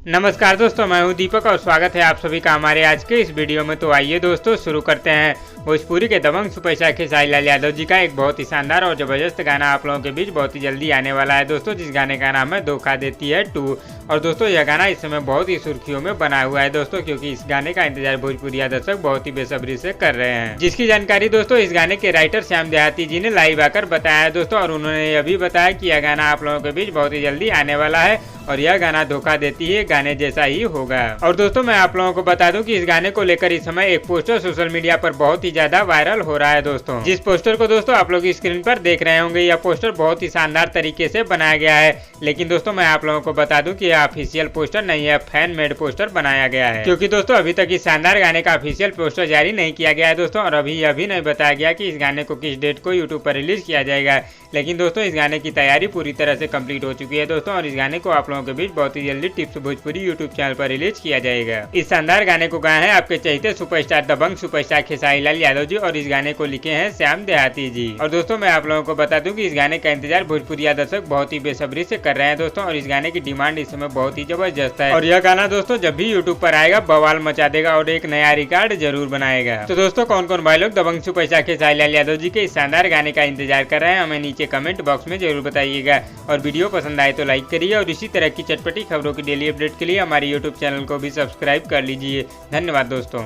नमस्कार दोस्तों, मैं हूं दीपक और स्वागत है आप सभी का हमारे आज के इस वीडियो में। तो आइए दोस्तों शुरू करते हैं। भोजपुरी के दबंग सुपरस्टार खेसारी लाल यादव जी का एक बहुत ही शानदार और जबरदस्त गाना आप लोगों के बीच बहुत ही जल्दी आने वाला है दोस्तों, जिस गाने का नाम है धोखा देती है 2। और दोस्तों यह गाना इस समय बहुत ही सुर्खियों में बना हुआ है दोस्तों, क्योंकि इस गाने का इंतजार भोजपुरी दर्शक बहुत ही बेसब्री से कर रहे हैं। जिसकी जानकारी दोस्तों इस गाने के राइटर श्याम देहाती जी ने लाइव आकर बताया है दोस्तों, और उन्होंने यह भी बताया कि यह गाना आप लोगों के बीच बहुत ही जल्दी आने वाला है और यह गाना धोखा देती है गाने जैसा ही होगा। और दोस्तों मैं आप लोगों को बता दूं कि इस गाने को लेकर इस समय एक पोस्टर सोशल मीडिया पर बहुत ही ज्यादा वायरल हो रहा है दोस्तों। जिस पोस्टर को दोस्तों आप लोग स्क्रीन पर देख रहे होंगे, यह पोस्टर बहुत ही शानदार तरीके से बनाया गया है। लेकिन दोस्तों मैं आप लोगों को बता दूं कि यह ऑफिशियल पोस्टर नहीं है, फैन मेड पोस्टर बनाया गया है। क्योंकि दोस्तों अभी तक इस शानदार गाने का ऑफिशियल पोस्टर जारी नहीं किया गया है दोस्तों, और अभी यह भी नहीं बताया गया कि इस गाने को किस डेट को यूट्यूब पर रिलीज किया जाएगा। लेकिन दोस्तों इस गाने की तैयारी पूरी तरह से कंप्लीट हो चुकी है दोस्तों, और इस गाने को आप लोगों के बीच बहुत ही जल्दी टिप्स भोजपुरी यूट्यूब चैनल पर रिलीज किया जाएगा। इस शानदार गाने को गाए हैं आपके चहेते सुपरस्टार दबंग सुपरस्टार खेसारी लाल यादव जी, और इस गाने को लिखे हैं श्याम देहाती जी। और दोस्तों मैं आप लोगों को बता दूं कि इस गाने का इंतजार भोजपुरी दर्शक बहुत ही बेसब्री से कर रहे हैं दोस्तों, और इस गाने की डिमांड इस समय बहुत ही जबरदस्त है। और यह गाना दोस्तों जब भी यूट्यूब पर आएगा बवाल मचा देगा और एक नया रिकॉर्ड जरूर बनाएगा। तो दोस्तों कौन कौन भाई लोग दबंग सुपरस्टार खेसारी लाल यादव जी के इस शानदार गाने का इंतजार कर रहे हैं, हमें नीचे कमेंट बॉक्स में जरूर बताइएगा। और वीडियो पसंद आए तो लाइक करिए, और इसी तरह की चटपटी खबरों की डेली अपडेट के लिए हमारे यूट्यूब चैनल को भी सब्सक्राइब कर लीजिए। धन्यवाद दोस्तों।